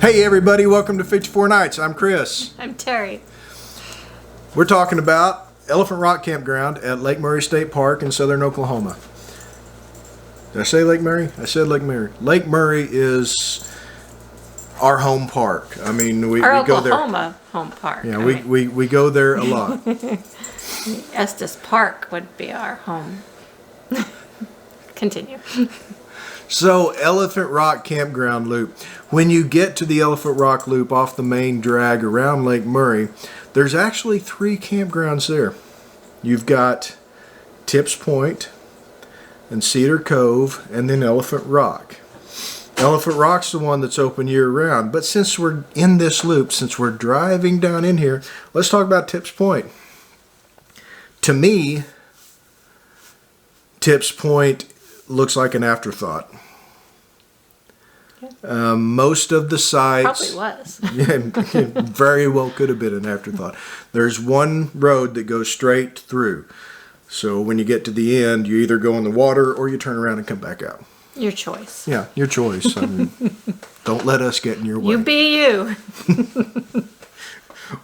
Hey everybody, welcome to 54 Nights. I'm Chris. I'm Terry. We're talking about Elephant Rock Campground at Lake Murray State Park in southern Oklahoma. Did I say Lake Murray? I said Lake Murray. Lake Murray is our home park. I mean, we go there. Oklahoma home park. Yeah, we go there a lot. Estes Park would be our home. Continue. So, Elephant Rock Campground Loop. When you get to the Elephant Rock Loop off the main drag around Lake Murray, there's actually 3 campgrounds there. You've got Tips Point and Cedar Cove and then Elephant Rock. Elephant Rock's the one that's open year-round. But since we're in this loop, since we're driving down in here, let's talk about Tips Point. To me, Tips Point looks like an afterthought. Most of the sites probably was. Yeah, very well could have been an afterthought. There's one road that goes straight through. So when you get to the end, you either go in the water or you turn around and come back out. Your choice. Yeah, your choice. I mean, don't let us get in your way. You be you.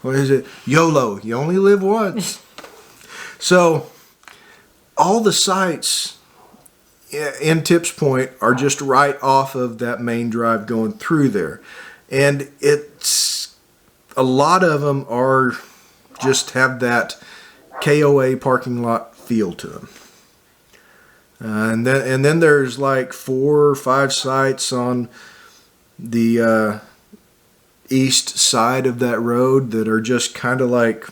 What is it? YOLO. You only live once. So all the sites in Tips Point are just right off of that main drive going through there. And it's a lot of them are just have that KOA parking lot feel to them. And then there's like 4 or 5 sites on the east side of that road that are just kind of like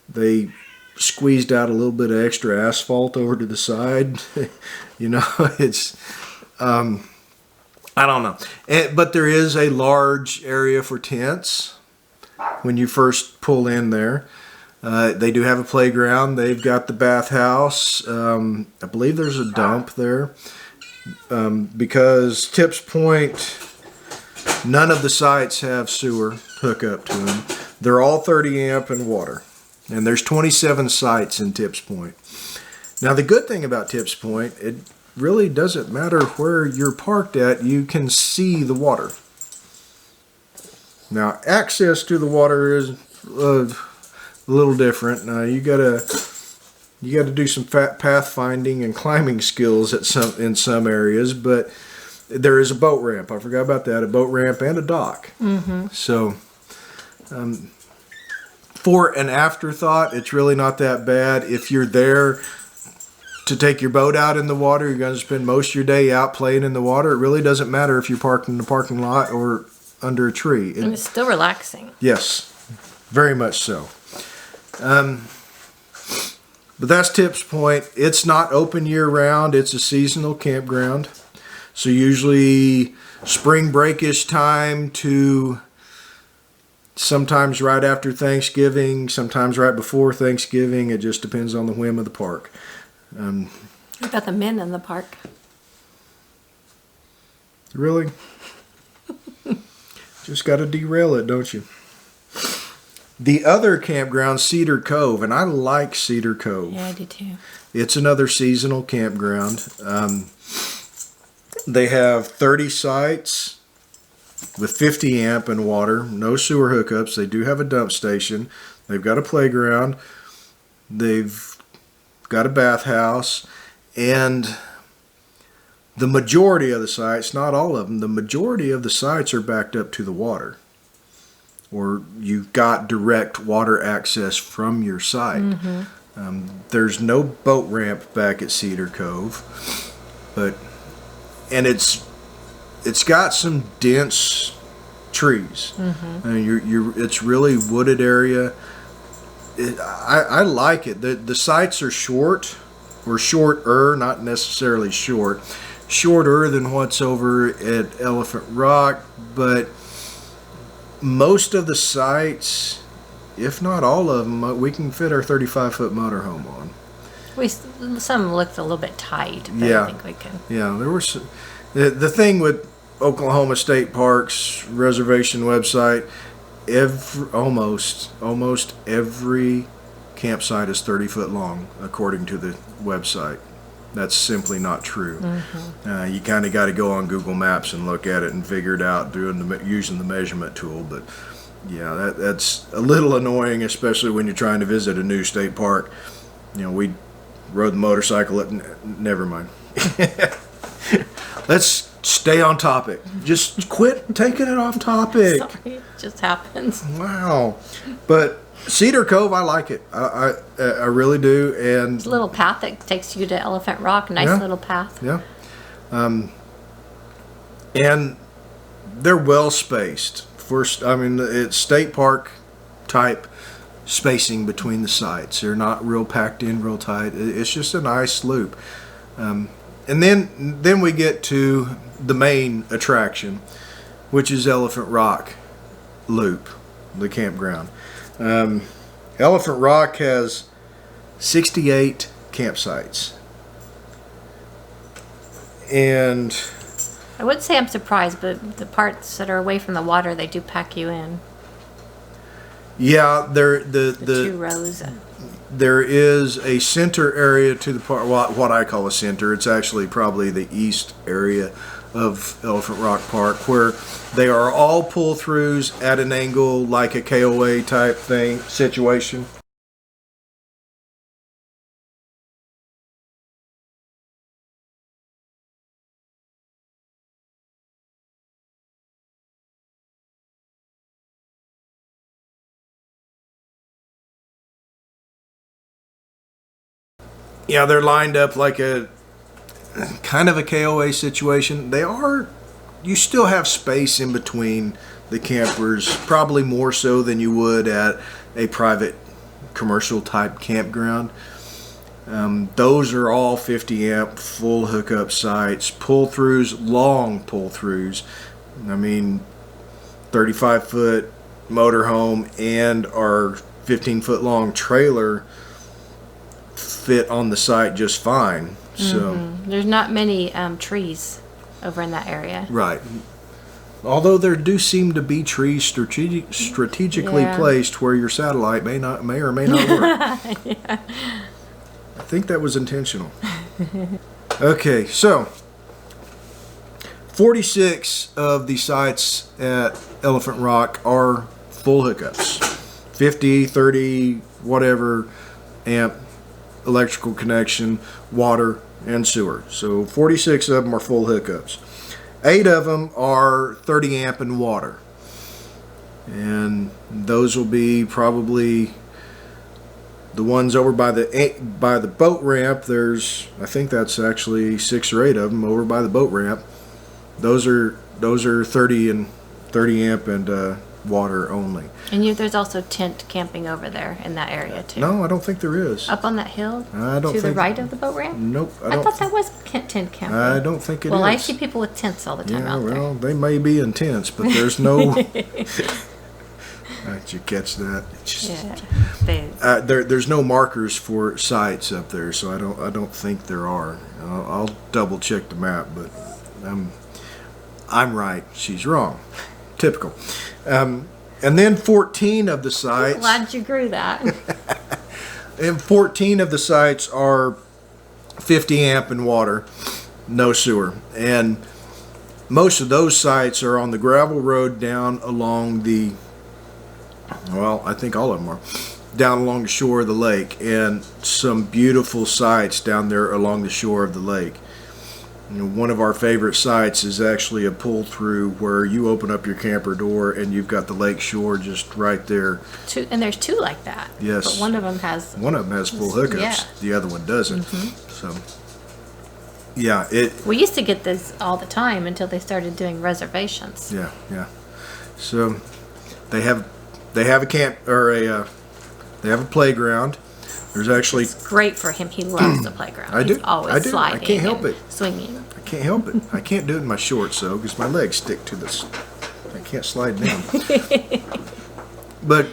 they squeezed out a little bit of extra asphalt over to the side. You know, it's I don't know. But there is a large area for tents when you first pull in there. They do have a playground. They've got the bathhouse. I believe there's a dump there. Because Tips Point, none of the sites have sewer hookup to them. They're all 30 amp and water. And there's 27 sites in Tips Point. Now the good thing about Tips Point, it really doesn't matter where you're parked at, you can see the water. Now access to the water is a little different. Now you gotta do some pathfinding and climbing skills in some areas, but there is a boat ramp. I forgot about that. A boat ramp and a dock. Mm-hmm. So for an afterthought, it's really not that bad. If you're there to take your boat out in the water, you're going to spend most of your day out playing in the water. It really doesn't matter if you're parked in the parking lot or under a tree. And it's still relaxing. Yes, very much so. But that's Tips Point. It's not open year-round. It's a seasonal campground. So usually spring break-ish time to sometimes right after Thanksgiving, sometimes right before Thanksgiving. It just depends on the whim of the park. What about the men in the park? Really? Just got to derail it, don't you? The other campground, Cedar Cove, and I like Cedar Cove. Yeah, I do too. It's another seasonal campground. They have 30 sites with 50 amp and water, no sewer hookups. They do have a dump station. They've got a playground. They've got a bathhouse. And the majority of the sites, not all of them, the majority of the sites are backed up to the water. Or you've got direct water access from your site. Mm-hmm. There's no boat ramp back at Cedar Cove. And it's got some dense trees. Mm-hmm. I mean, it's really wooded area. I like it. The sites are short, or shorter, not necessarily short. Shorter than what's over at Elephant Rock, but most of the sites, if not all of them, we can fit our 35-foot motorhome on. Some looked a little bit tight, but yeah. I think we can. Yeah, there was the thing with Oklahoma State Parks reservation website. Almost every campsite is 30 foot long, according to the website. That's simply not true. You kind of got to go on Google Maps and look at it and figure it out using the measurement tool. But yeah, that's a little annoying, especially when you're trying to visit a new state park. You know, we rode the motorcycle never mind. Let's stay on topic. Just quit taking it off topic. Sorry, it just happens. Wow. But Cedar Cove, I like it. I really do. And It's a little path that takes you to Elephant Rock. Nice little path. yeah. And they're well spaced. It's state park type spacing between the sites. They're not real packed in real tight. It's just a nice loop. And then we get to the main attraction, which is Elephant Rock Loop, the campground. Elephant Rock has 68 campsites. And I would say I'm surprised, but the parts that are away from the water, they do pack you in. yeah, The 2 rows. there is a center area to the park, what I call a center. It's actually probably the east area of Elephant Rock Park, where they are all pull-throughs at an angle, like a KOA type situation. Yeah, they're lined up like a kind of a KOA situation. You still have space in between the campers, probably more so than you would at a private commercial type campground. Those are all 50 amp full hookup sites, pull-throughs, long pull-throughs. 35-foot motorhome and our 15-foot long trailer fit on the site just fine. So There's not many trees over in that area. right. Although there do seem to be trees strategically Yeah. placed where your satellite may or may not work. I think that was intentional. Okay, so 46 of the sites at Elephant Rock are full hookups. 50, 30, whatever amp electrical connection, water, and sewer. So 46 of them are full hookups. 8 of them are 30 amp and water. And those will be probably the ones over by the boat ramp. I think that's actually 6 or 8 of them over by the boat ramp. Those are 30 amp and water only. And there's also tent camping over there in that area too. No, I don't think there is. Up on that hill? I don't to the think- right of the boat ramp? Nope. I thought that was tent camping. I don't think it is. Well, I see people with tents all the time out well, they may be intense, but there's no. Did you catch that? there. Yeah. There's no markers for sites up there, so I don't think there are. I'll double check the map, but I'm right. She's wrong. Typical. And then 14 of the sites. Glad you grew that. And 14 of the sites are 50 amp and water, no sewer. And most of those sites are on the gravel road down along I think all of them are, down along the shore of the lake. And some beautiful sites down there along the shore of the lake. One of our favorite sites is actually a pull-through where you open up your camper door and you've got the lake shore just right there. And there's 2 like that. Yes. But one of them has full hookups. Yeah. The other one doesn't. So, yeah, We used to get this all the time until they started doing reservations. yeah. So, they have a they have a playground. There's actually It's great for him. He loves the playground. I do. He's always I do. I sliding. can't help and it. Swinging. I can't help it. I can't do it in my shorts though, because my legs stick to this. I can't slide down. But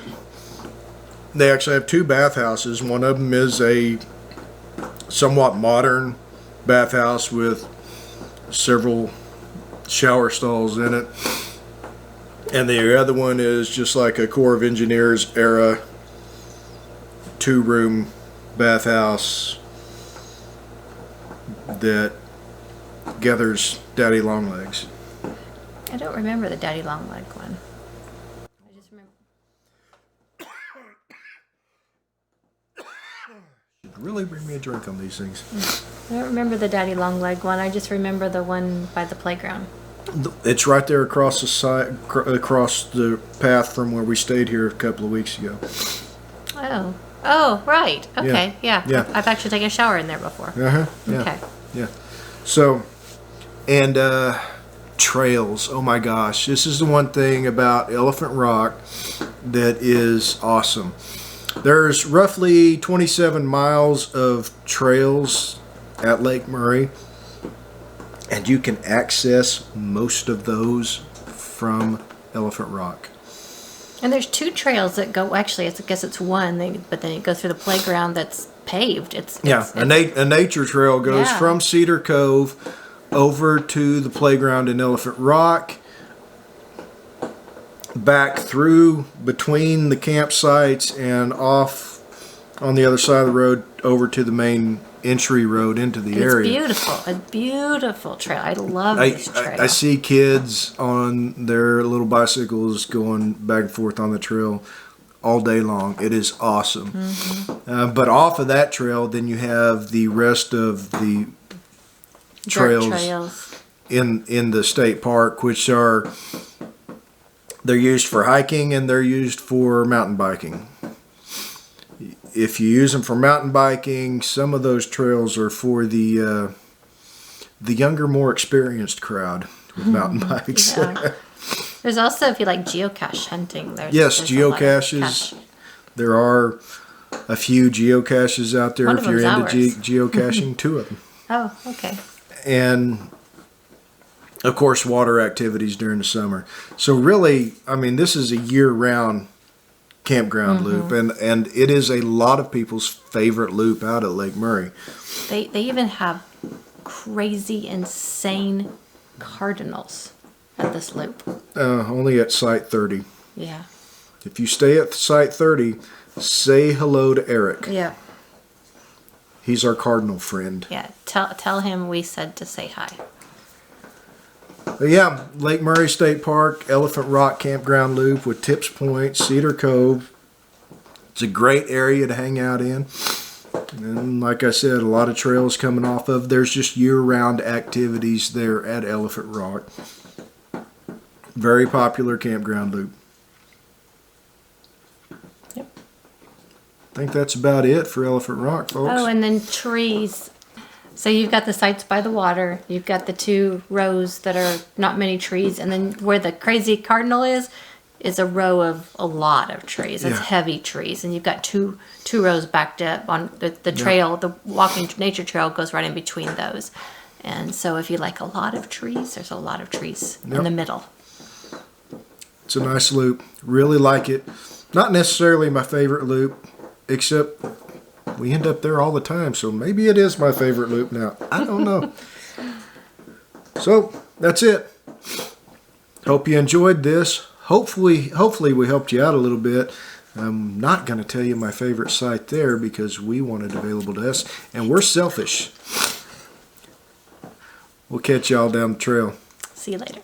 they actually have 2 bathhouses. One of them is a somewhat modern bathhouse with several shower stalls in it. And the other one is just like a Corps of Engineers era 2-room bathhouse, that gathers daddy long legs. I don't remember the daddy long leg one. I just remember. Should really bring me a drink on these things. I don't remember the daddy long leg one. I just remember the one by the playground. It's right there across the side, across the path from where we stayed here a couple of weeks ago. Oh. Oh, right. Okay. Yeah. Yeah. I've actually taken a shower in there before. Yeah. Okay. Yeah. So, and trails. Oh my gosh, this is the one thing about Elephant Rock that is awesome. There's roughly 27 miles of trails at Lake Murray, and you can access most of those from Elephant Rock. And there's 2 trails that go. Actually, I guess it's one. But then it goes through the playground that's paved. A nature trail goes from Cedar Cove over to the playground in Elephant Rock, back through between the campsites and off on the other side of the road over to the main entry road into the area. It's beautiful. A beautiful trail. I love this trail. I see kids on their little bicycles going back and forth on the trail all day long. It is awesome. Mm-hmm. But off of that trail, then you have the rest of the trails in the state park, which they're used for hiking and they're used for mountain biking. If you use them for mountain biking, some of those trails are for the younger, more experienced crowd with mountain bikes. Yeah. There's also, if you like geocache hunting, there's geocaches. There are a few geocaches out there if you're into geocaching. 2 of them. Oh, okay. And of course, water activities during the summer. So really, I mean, this is a year-round campground loop, and it is a lot of people's favorite loop out at Lake Murray. They even have crazy, insane cardinals at this loop. Only at Site 30. Yeah. If you stay at Site 30, say hello to Eric. Yeah. He's our cardinal friend. Yeah. Tell him we said to say hi. But yeah, Lake Murray State Park, Elephant Rock Campground Loop with Tips Point, Cedar Cove. It's a great area to hang out in. And like I said, a lot of trails coming off of. There's just year-round activities there at Elephant Rock. Very popular campground loop. Yep. I think that's about it for Elephant Rock, folks. Oh, and then trees. So you've got the sites by the water. You've got the 2 rows that are not many trees. And then where the crazy cardinal is a row of a lot of trees. It's heavy trees. And you've got two rows backed up on the trail. The walking nature trail goes right in between those. And so if you like a lot of trees, there's a lot of trees in the middle. It's a nice loop. Really like it. Not necessarily my favorite loop, except we end up there all the time, so maybe it is my favorite loop now. I don't know. So, that's it. Hope you enjoyed this. Hopefully we helped you out a little bit. I'm not going to tell you my favorite site there because we want it available to us, and we're selfish. We'll catch y'all down the trail. See you later.